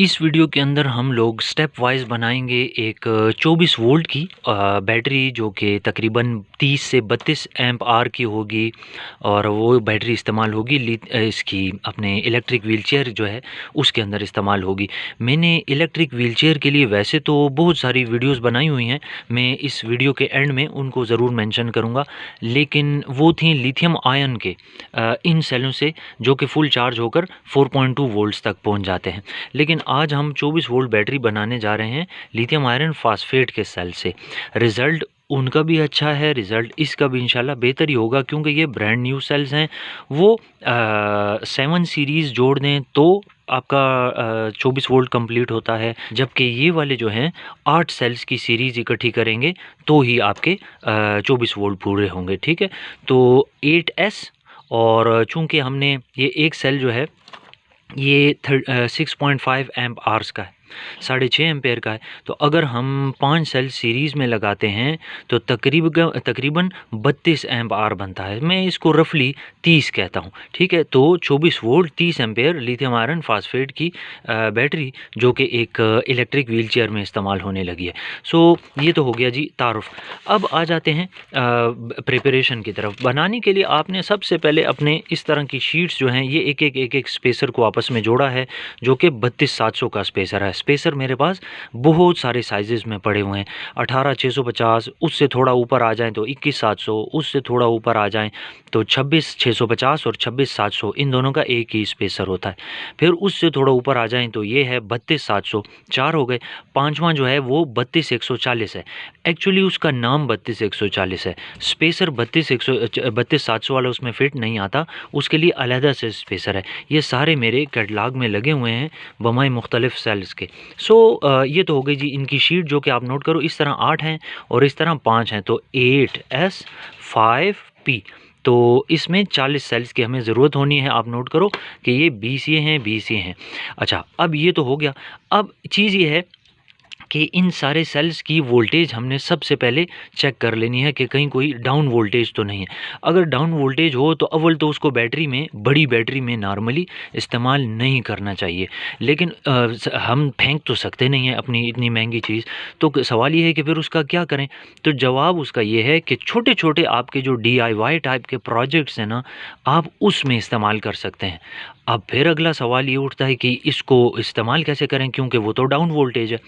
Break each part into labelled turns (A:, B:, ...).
A: इस वीडियो के अंदर हम लोग स्टेप वाइज बनाएंगे एक 24 वोल्ट की बैटरी जो कि तकरीबन 30 से 32 एम्प आर की होगी और वो बैटरी इस्तेमाल होगी इसकी अपने इलेक्ट्रिक व्हीलचेयर जो है उसके अंदर इस्तेमाल होगी। मैंने इलेक्ट्रिक व्हीलचेयर के लिए वैसे तो बहुत सारी वीडियोस बनाई हुई हैं, मैं इस वीडियो के एंड में उनको ज़रूर मेंशन करूँगा, लेकिन वो थी लिथियम आयन के इन सेलों से जो कि फुल चार्ज होकर 4.2 वोल्ट्स तक पहुँच जाते हैं। लेकिन आज हम 24 वोल्ट बैटरी बनाने जा रहे हैं लिथियम आयरन फास्फेट के सेल से। रिज़ल्ट उनका भी अच्छा है, रिज़ल्ट इसका भी इंशाल्लाह बेहतर ही होगा क्योंकि ये ब्रांड न्यू सेल्स हैं। वो 7 सीरीज़ जोड़ दें तो आपका 24 वोल्ट कंप्लीट होता है, जबकि ये वाले जो हैं 8 सेल्स की सीरीज़ इकट्ठी करेंगे तो ही आपके 24 वोल्ट पूरे होंगे। ठीक है, तो 8S और चूँकि हमने ये एक सेल जो है ये 6.5 एम्प आवर्स का है, 6.5 एम्पेयर का है। तो अगर हम 5 सेल सीरीज़ में लगाते हैं तो तकरीबन 32 एम्प आर बनता है। मैं इसको रफली 30 कहता हूँ। ठीक है, तो 24 volt 30 ampere lithium iron phosphate की बैटरी जो कि एक इलेक्ट्रिक व्हीलचेयर में इस्तेमाल होने लगी है। सो ये तो हो गया जी तारुफ। अब आ जाते हैं प्रिपरेशन की तरफ। बनाने के लिए आपने सबसे पहले अपने इस तरह की शीट्स जो हैं ये एक स्पेसर को आपस में जोड़ा है जो कि 32-700 का स्पेसर है। स्पेसर मेरे पास बहुत सारे साइजेस में पड़े हुए हैं, 18-650, उससे थोड़ा ऊपर आ जाएं तो 21-700, उससे थोड़ा ऊपर आ जाएं तो 26-650 और 26-700, इन दोनों का एक ही स्पेसर होता है। फिर उससे थोड़ा ऊपर आ जाएं तो ये है 32-700, 4 हो गए। पांचवा जो है वो 32-140 है। एक्चुअली उसका नाम 32-140 है, स्पेसर 32-700 वाला उसमें फिट नहीं आता, उसके लिए अलहदा से स्पेसर है। ये सारे मेरे कैटलॉग में लगे हुए हैं बमाई मुख्तलिफ सेल्स के। ये तो हो गई जी इनकी शीट जो कि आप नोट करो, इस तरह 8 हैं और इस तरह 5 हैं, तो 8S5P। तो इसमें 40 सेल्स की हमें ज़रूरत होनी है। आप नोट करो कि ये 20 ये हैं, 20 ये हैं। अच्छा, अब ये तो हो गया। अब चीज़ ये है कि इन सारे सेल्स की वोल्टेज हमने सबसे पहले चेक कर लेनी है कि कहीं कोई डाउन वोल्टेज तो नहीं है। अगर डाउन वोल्टेज हो तो अव्वल तो उसको बैटरी में, बड़ी बैटरी में नॉर्मली इस्तेमाल नहीं करना चाहिए, लेकिन हम फेंक तो सकते नहीं हैं अपनी इतनी महंगी चीज़। तो सवाल ये है कि फिर उसका क्या करें? तो जवाब उसका ये है कि छोटे छोटे आपके जो DIY टाइप के प्रोजेक्ट्स हैं ना, आप उसमें इस्तेमाल कर सकते हैं। अब फिर अगला सवाल ये उठता है कि इसको इस्तेमाल कैसे करें, क्योंकि वो तो डाउन वोल्टेज है।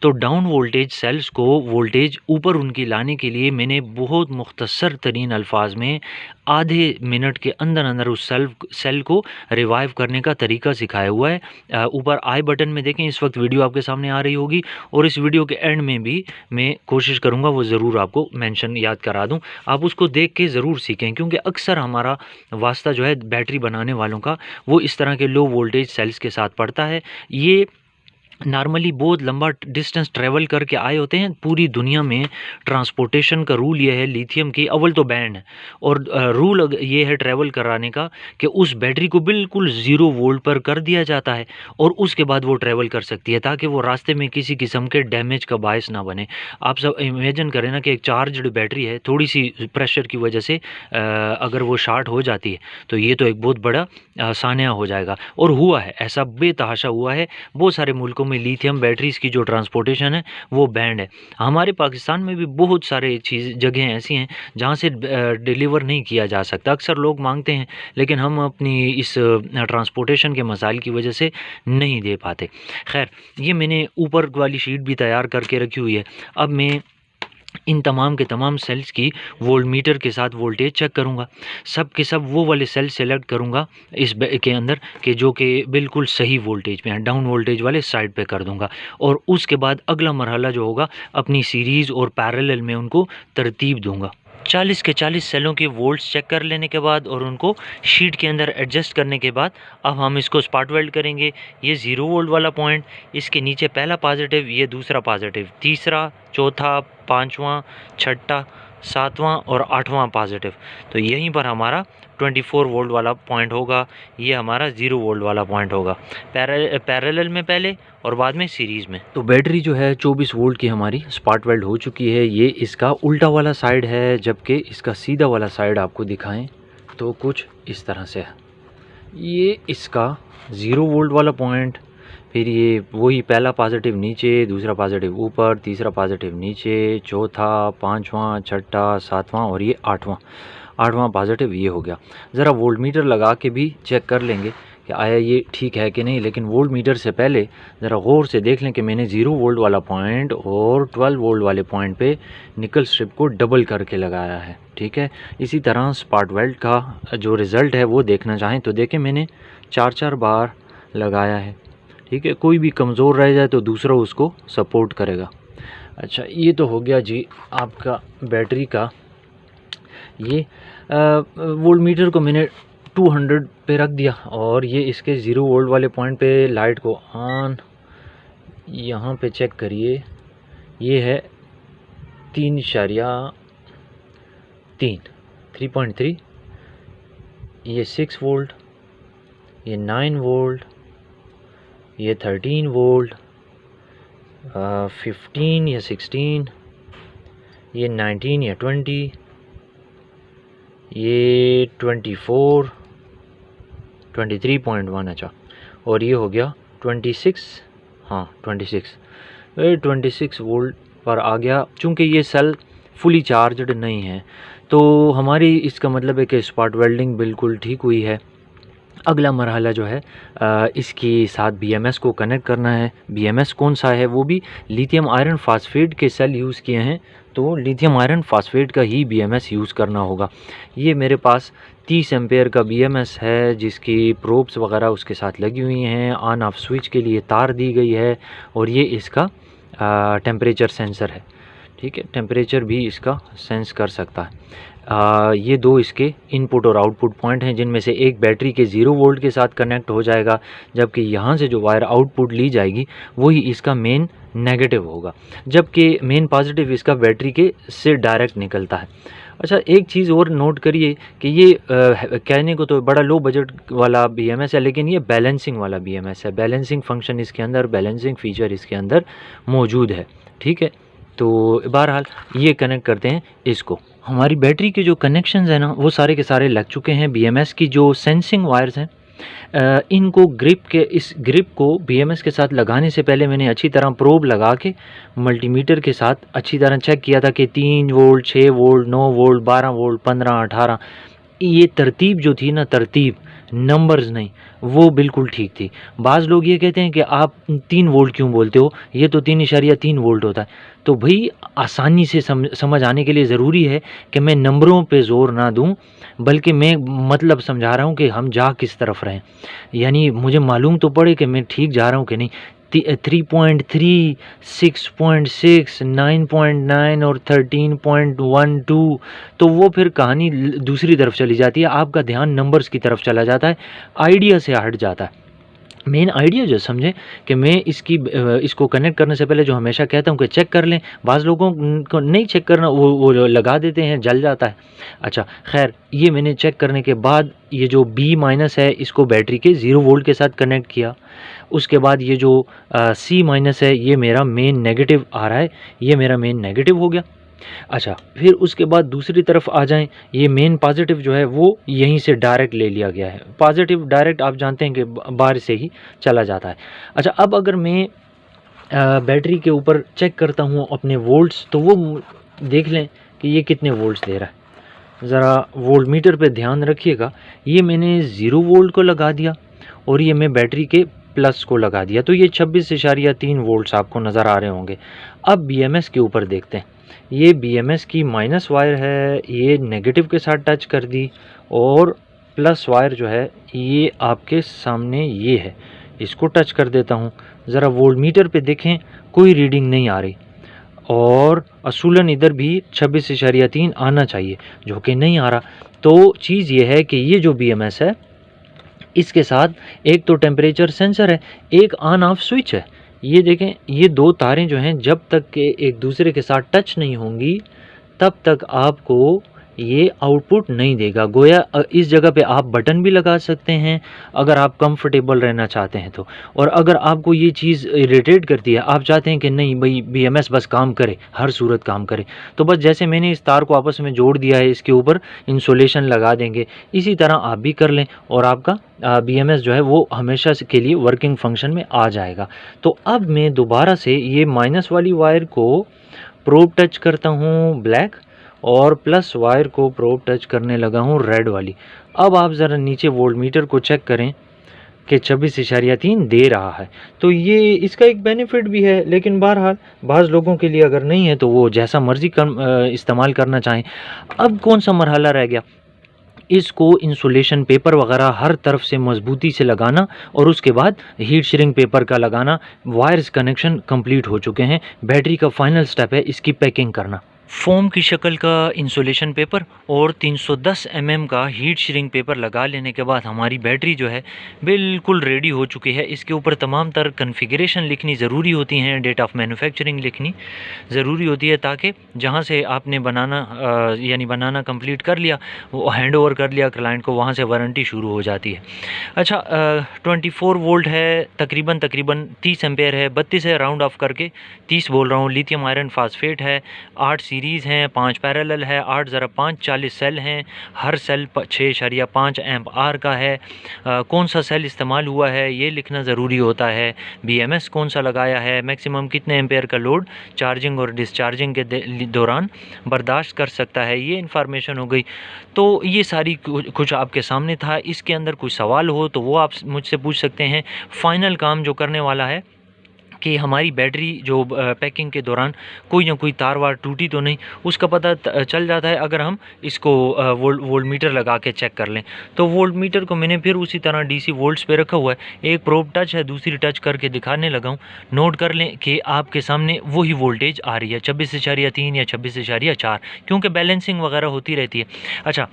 A: तो डाउन वोल्टेज सेल्स को वोल्टेज ऊपर उनकी लाने के लिए मैंने बहुत मुख्तसर तरीन अल्फाज में आधे मिनट के अंदर अंदर उस सेल को रिवाइव करने का तरीका सिखाया हुआ है। ऊपर आई बटन में देखें, इस वक्त वीडियो आपके सामने आ रही होगी और इस वीडियो के एंड में भी मैं कोशिश करूँगा वो ज़रूर आपको मेंशन याद करा दूँ। आप उसको देख के ज़रूर सीखें, क्योंकि अक्सर हमारा वास्ता जो है बैटरी बनाने वालों का वो इस तरह के लो वोल्टेज सेल्स के साथ पड़ता है। ये नॉर्मली बहुत लंबा डिस्टेंस ट्रैवल करके आए होते हैं। पूरी दुनिया में ट्रांसपोर्टेशन का रूल ये है लिथियम की, अव्वल तो बैंड है और रूल ये है ट्रैवल कराने का कि उस बैटरी को बिल्कुल 0 वोल्ट पर कर दिया जाता है और उसके बाद वो ट्रैवल कर सकती है, ताकि वो रास्ते में किसी किस्म के डैमेज का बायस ना बने। आप सब इमेजिन करें ना कि एक चार्जड बैटरी है, थोड़ी सी प्रेशर की वजह से अगर वो शार्ट हो जाती है तो ये तो एक बहुत बड़ा सान्या हो जाएगा। और हुआ है ऐसा, बेतहाशा हुआ है। बहुत सारे मुल्कों में लिथियम बैटरीज़ की जो ट्रांसपोर्टेशन है वो बैंड है। हमारे पाकिस्तान में भी बहुत सारे जगहें ऐसी हैं जहाँ से डिलीवर नहीं किया जा सकता। अक्सर लोग मांगते हैं लेकिन हम अपनी इस ट्रांसपोर्टेशन के मसाइल की वजह से नहीं दे पाते। खैर, ये मैंने ऊपर वाली शीट भी तैयार करके रखी हुई है। अब मैं इन तमाम के तमाम सेल्स की वोल्टमीटर के साथ वोल्टेज चेक करूंगा। सब के सब वो वाले सेल सेलेक्ट करूंगा इस के अंदर कि जो कि बिल्कुल सही वोल्टेज पे हैं, डाउन वोल्टेज वाले साइड पे कर दूंगा। और उसके बाद अगला मरहला जो होगा, अपनी सीरीज़ और पैरेलल में उनको तरतीब दूंगा। 40 के 40 सेलों के वोल्ट्स चेक कर लेने के बाद और उनको शीट के अंदर एडजस्ट करने के बाद अब हम इसको स्पॉट वेल्ड करेंगे। ये 0 वोल्ट वाला पॉइंट, इसके नीचे पहला पॉजिटिव, ये दूसरा पॉजिटिव, तीसरा, चौथा, पाँचवा, छठा, सातवां और आठवां पॉजिटिव। तो यहीं पर हमारा 24 वोल्ट वाला पॉइंट होगा, ये हमारा 0 वोल्ट वाला पॉइंट होगा। पैरेलल में पहले और बाद में सीरीज़ में। तो बैटरी जो है 24 वोल्ट की हमारी स्पॉट वेल्ड हो चुकी है। ये इसका उल्टा वाला साइड है, जबकि इसका सीधा वाला साइड आपको दिखाएं तो कुछ इस तरह से है। ये इसका 0 वोल्ट वाला पॉइंट, फिर ये वही पहला पॉजिटिव नीचे, दूसरा पॉजिटिव ऊपर, तीसरा पॉजिटिव नीचे, चौथा, पाँचवा, छठा, सातवां और ये आठवां पॉजिटिव ये हो गया। ज़रा वोल्ट मीटर लगा के भी चेक कर लेंगे कि आया ये ठीक है कि नहीं, लेकिन वोल्ट मीटर से पहले ज़रा गौर से देख लें कि मैंने 0 वोल्ट वाला पॉइंट और 12 वोल्ट वाले पॉइंट पे निकल स्ट्रिप को डबल करके लगाया है, ठीक है। इसी तरह स्पार्क वेल्ड का जो रिज़ल्ट है वो देखना चाहें तो देखें मैंने 4 बार लगाया है, ठीक है। कोई भी कमज़ोर रह जाए तो दूसरा उसको सपोर्ट करेगा। अच्छा, ये तो हो गया जी आपका बैटरी का। ये वोल्ट मीटर को मैंने 200 पे रख दिया और ये इसके 0 वोल्ट वाले पॉइंट पे लाइट को ऑन, यहाँ पे चेक करिए, ये है 3.3, ये 6 वोल्ट, ये 9 वोल्ट, ये 13 वोल्ट, 15 या 16, ये 19 या 20, ये 24, 23.1। अच्छा, और ये हो गया 26, हाँ 26 वोल्ट पर आ गया। चूँकि ये सेल फुली चार्जड नहीं है तो हमारी इसका मतलब है कि स्पार्क वेल्डिंग बिल्कुल ठीक हुई है। अगला मरहला जो है इसकी साथ BMS को कनेक्ट करना है। BMS कौन सा है? वो भी लिथियम आयरन फास्फेट के सेल यूज़ किए हैं, तो लिथियम आयरन फास्फेट का ही BMS यूज़ करना होगा। ये मेरे पास 30 एम्पेयर का BMS है जिसकी प्रोब्स वगैरह उसके साथ लगी हुई हैं, ऑन ऑफ स्विच के लिए तार दी गई है और ये इसका टेम्परेचर सेंसर है, ठीक है। टेम्परेचर भी इसका सेंस कर सकता है। ये दो इसके इनपुट और आउटपुट पॉइंट हैं जिनमें से एक बैटरी के 0 वोल्ट के साथ कनेक्ट हो जाएगा, जबकि यहाँ से जो वायर आउटपुट ली जाएगी वही इसका मेन नेगेटिव होगा, जबकि मेन पॉजिटिव इसका बैटरी के से डायरेक्ट निकलता है। अच्छा, एक चीज़ और नोट करिए कि ये कहने को तो बड़ा लो बजट वाला BMS है, लेकिन ये बैलेंसिंग वाला BMS है। बैलेंसिंग फंक्शन इसके अंदर, बैलेंसिंग फीचर इसके अंदर मौजूद है, ठीक है। तो बहरहाल ये कनेक्ट करते हैं इसको। हमारी बैटरी के जो कनेक्शंस हैं ना वो सारे के सारे लग चुके हैं। BMS की जो सेंसिंग वायर्स हैं इनको इस ग्रिप को BMS के साथ लगाने से पहले मैंने अच्छी तरह प्रोब लगा के मल्टीमीटर के साथ अच्छी तरह चेक किया था कि 3 वोल्ट, 6 वोल्ट, 9 वोल्ट, 12 वोल्ट, 15, 18, ये तरतीब जो थी ना, तरतीब नंबर्स नहीं, वो बिल्कुल ठीक थी। बाज़ लोग ये कहते हैं कि आप 3 वोल्ट क्यों बोलते हो, ये तो 3.3 वोल्ट होता है। तो भाई आसानी से समझ आने के लिए ज़रूरी है कि मैं नंबरों पे ज़ोर ना दूं, बल्कि मैं मतलब समझा रहा हूं कि हम जा किस तरफ रहें, यानी मुझे मालूम तो पड़े कि मैं ठीक जा रहा हूं कि नहीं। 3.3, 6.6, 9.9 और 13.12, तो वो फिर कहानी दूसरी तरफ चली जाती है, आपका ध्यान नंबर्स की तरफ चला जाता है, आइडिया से हट जाता है। मेन आइडिया जो समझें कि मैं इसको कनेक्ट करने से पहले जो हमेशा कहता हूँ कि चेक कर लें। बाज़ लोगों को नहीं चेक करना, वो लगा देते हैं, जल जाता है। अच्छा खैर, ये मैंने चेक करने के बाद ये जो B- है इसको बैटरी के 0 वोल्ट के साथ कनेक्ट किया। उसके बाद ये जो C- है ये मेरा मेन नेगेटिव आ रहा है, ये मेरा मेन नेगेटिव हो गया। अच्छा, फिर उसके बाद दूसरी तरफ आ जाएं, ये मेन पॉजिटिव जो है वो यहीं से डायरेक्ट ले लिया गया है। पॉजिटिव डायरेक्ट आप जानते हैं कि बाहर से ही चला जाता है। अच्छा, अब अगर मैं बैटरी के ऊपर चेक करता हूँ अपने वोल्ट्स, तो वो देख लें कि ये कितने वोल्ट्स दे रहा है। ज़रा वोल्ट मीटर पे ध्यान रखिएगा, ये मैंने 0 वोल्ट को लगा दिया और ये मैं बैटरी के प्लस को लगा दिया, तो ये 26.3 वोल्ट्स आपको नज़र आ रहे होंगे। अब BMS के ऊपर देखते हैं, ये BMS की माइनस वायर है, ये नेगेटिव के साथ टच कर दी, और प्लस वायर जो है ये आपके सामने ये है, इसको टच कर देता हूँ। ज़रा वोल्ट मीटर पे देखें, कोई रीडिंग नहीं आ रही, और असूलन इधर भी 26.3 आना चाहिए, जो कि नहीं आ रहा। तो चीज़ ये है कि ये जो BMS है इसके साथ एक तो टेम्परेचर सेंसर है, एक ऑन ऑफ स्विच है। ये देखें, ये दो तारें जो हैं जब तक के एक दूसरे के साथ टच नहीं होंगी तब तक आपको ये आउटपुट नहीं देगा। गोया इस जगह पे आप बटन भी लगा सकते हैं अगर आप कंफर्टेबल रहना चाहते हैं तो। और अगर आपको ये चीज़ इरिटेट करती है, आप चाहते हैं कि नहीं भाई BMS बस काम करे, हर सूरत काम करे, तो बस जैसे मैंने इस तार को आपस में जोड़ दिया है, इसके ऊपर इंसुलेशन लगा देंगे, इसी तरह आप भी कर लें और आपका BMS जो है वो हमेशा के लिए वर्किंग फंक्शन में आ जाएगा। तो अब मैं दोबारा से ये माइनस वाली वायर को प्रोब टच करता हूँ ब्लैक, और प्लस वायर को प्रोब टच करने लगा हूँ रेड वाली। अब आप ज़रा नीचे वोल्ट मीटर को चेक करें कि 26.3 दे रहा है। तो ये इसका एक बेनिफिट भी है, लेकिन बहरहाल बाज़ लोगों के लिए अगर नहीं है तो वो जैसा मर्ज़ी इस्तेमाल करना चाहें। अब कौन सा मरहला रह गया, इसको इंसुलेशन पेपर वगैरह हर तरफ से मजबूती से लगाना और उसके बाद हीट श्रिंक पेपर का लगाना। वायर्स कनेक्शन कंप्लीट हो चुके हैं। बैटरी का फाइनल स्टेप है इसकी पैकिंग करना। फोम की शक्ल का इंसुलेशन पेपर और 310 mm का हीट श्रिंक पेपर लगा लेने के बाद हमारी बैटरी जो है बिल्कुल रेडी हो चुकी है। इसके ऊपर तमाम तर कन्फिगरेशन लिखनी ज़रूरी होती हैं, डेट ऑफ मैन्युफैक्चरिंग लिखनी ज़रूरी होती है, ताकि जहाँ से आपने बनाना कंप्लीट कर लिया, वो हैंड ओवर कर लिया क्लाइंट को, वहाँ से वारंटी शुरू हो जाती है। अच्छा, 24 वोल्ट है, तकरीबन 30 एम्पेयर है, 32 है राउंड ऑफ करके, 30 बोल रहा हूँ। लिथियम आयरन फास्फेट है, 8 सीरीज़ हैं, 5 पैरेलल है, 8 ज़रा 5 40 सेल हैं, हर सेल 6.5 एम्प आर का है। कौन सा सेल इस्तेमाल हुआ है ये लिखना ज़रूरी होता है। BMS कौन सा लगाया है, मैक्सिमम कितने एम्पेयर का लोड चार्जिंग और डिस्चार्जिंग के दौरान बर्दाश्त कर सकता है, ये इन्फॉर्मेशन हो गई। तो ये सारी कुछ आपके सामने था। इसके अंदर कोई सवाल हो तो वो आप मुझसे पूछ सकते हैं। फाइनल काम जो करने वाला है कि हमारी बैटरी जो पैकिंग के दौरान कोई ना कोई तार वार टूटी तो नहीं, उसका पता चल जाता है अगर हम इसको वोल्ट मीटर लगा के चेक कर लें। तो वोल्ट मीटर को मैंने फिर उसी तरह DC वोल्ट्स पे रखा हुआ है। एक प्रोब टच है, दूसरी टच करके दिखाने लगा हूँ। नोट कर लें कि आपके सामने वही वोल्टेज आ रही है, 26.3 या 26.4, क्योंकि बैलेंसिंग वगैरह होती रहती है। अच्छा,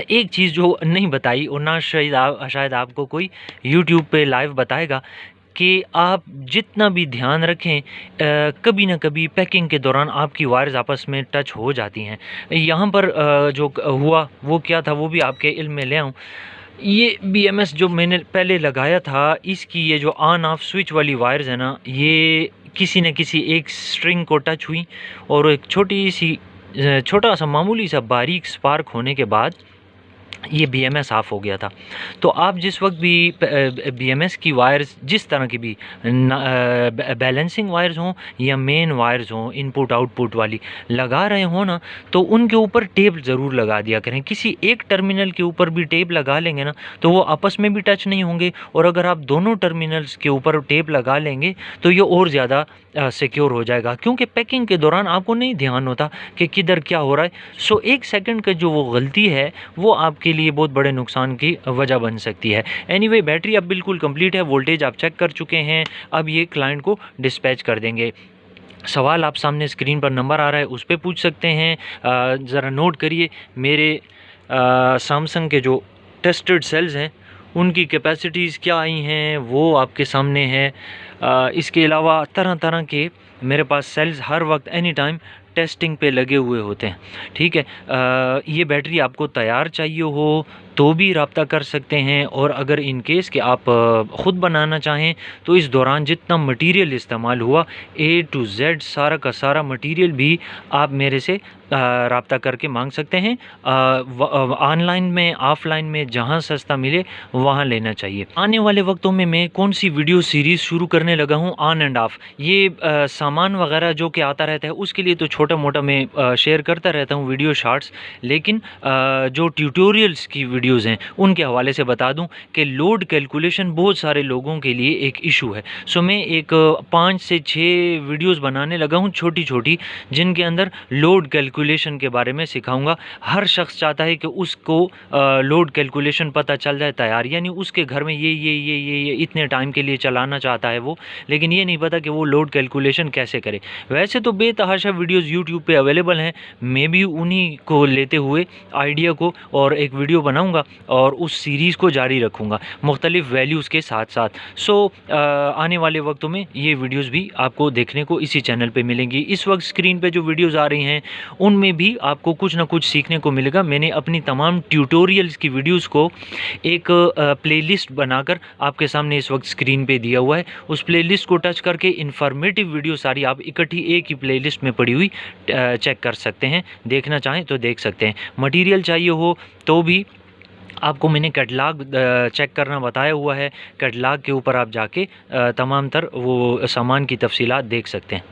A: एक चीज़ जो नहीं बताई और ना शायद आपको कोई YouTube पे लाइव बताएगा कि आप जितना भी ध्यान रखें, कभी ना कभी पैकिंग के दौरान आपकी वायर्स आपस में टच हो जाती हैं। यहाँ पर जो हुआ वो क्या था वो भी आपके इल्म में ले आऊँ। ये BMS जो मैंने पहले लगाया था, इसकी ये जो ऑन ऑफ स्विच वाली वायर्स है ना, ये किसी न किसी एक स्ट्रिंग को टच हुई और एक छोटा सा मामूली सा बारीक स्पार्क होने के बाद ये BMS ऑफ हो गया था। तो आप जिस वक्त भी BMS की वायर्स, जिस तरह की भी बैलेंसिंग वायर्स हों या मेन वायर्स हों इनपुट आउटपुट वाली लगा रहे हो ना, तो उनके ऊपर टेप ज़रूर लगा दिया करें। किसी एक टर्मिनल के ऊपर भी टेप लगा लेंगे ना तो वो आपस में भी टच नहीं होंगे, और अगर आप दोनों टर्मिनल्स के ऊपर टेप लगा लेंगे तो ये और ज़्यादा सिक्योर हो जाएगा, क्योंकि पैकिंग के दौरान आपको नहीं ध्यान होता कि किधर क्या हो रहा है। सो 1 सेकंड का जो वो गलती है वो आपके लिए बहुत बड़े नुकसान की वजह बन सकती है। एनीवे, बैटरी अब बिल्कुल कंप्लीट है, वोल्टेज आप चेक कर चुके हैं। अब ये क्लाइंट को डिस्पैच कर देंगे। सवाल आप सामने स्क्रीन पर नंबर आ रहा है, उस पर पूछ सकते हैं। ज़रा नोट करिए, मेरे सैमसंग के जो टेस्टेड सेल्स हैं उनकी कैपेसिटीज़ क्या आई हैं वो आपके सामने है। इसके अलावा तरह तरह के मेरे पास सेल्स हर वक्त एनी टाइम टेस्टिंग पे लगे हुए होते हैं। ठीक है, ये बैटरी आपको तैयार चाहिए हो तो भी रब्ता कर सकते हैं, और अगर इन केस कि आप ख़ुद बनाना चाहें तो इस दौरान जितना मटेरियल इस्तेमाल हुआ A to Z सारा का सारा मटेरियल भी आप मेरे से रब्ता करके मांग सकते हैं। ऑनलाइन में, ऑफलाइन में, जहां सस्ता मिले वहां लेना चाहिए। आने वाले वक्तों में मैं कौन सी वीडियो सीरीज़ शुरू करने लगा हूं, ऑन एंड ऑफ, ये सामान वगैरह जो कि आता रहता है उसके लिए तो छोटा मोटा मैं शेयर करता रहता हूं वीडियो शॉर्ट्स, लेकिन जो ट्यूटोरियल्स की वीडियोज़ हैं उनके हवाले से बता दूं कि लोड कैलकुलेशन बहुत सारे लोगों के लिए एक इशू है। सो मैं एक 5 से 6 वीडियोज़ बनाने लगा हूँ छोटी छोटी, जिनके अंदर लोड कैलकुलेशन के बारे में सिखाऊंगा। हर शख्स चाहता है कि उसको लोड कैलकुलेशन पता चल जाए तैयार, यानी उसके घर में ये इतने टाइम के लिए चलाना चाहता है वो, लेकिन ये नहीं पता कि वो लोड कैलकुलेशन कैसे करे। वैसे तो बेतहाशा वीडियोस यूट्यूब पे अवेलेबल हैं, मैं भी उन्हीं को लेते हुए आइडिया को और एक वीडियो बनाऊंगा और उस सीरीज़ को जारी रखूंगा मुख्तलिफ वैल्यूज़ के साथ साथ। सो आने वाले वक्तों में ये वीडियोज़ भी आपको देखने को इसी चैनल पर मिलेंगी। इस वक्त स्क्रीन पर जो वीडियोज़ आ रही हैं उनमें भी आपको कुछ ना कुछ सीखने को मिलेगा। मैंने अपनी तमाम ट्यूटोरियल्स की वीडियोस को एक प्लेलिस्ट बनाकर आपके सामने इस वक्त स्क्रीन पे दिया हुआ है। उस प्लेलिस्ट को टच करके इन्फॉर्मेटिव वीडियो सारी आप इकट्ठी एक ही प्लेलिस्ट में पड़ी हुई चेक कर सकते हैं, देखना चाहें तो देख सकते हैं। मटेरियल चाहिए हो तो भी आपको मैंने कैटलॉग चेक करना बताया हुआ है। कैटलॉग के ऊपर आप जाके तमाम तर वो सामान की तफसीलात देख सकते हैं।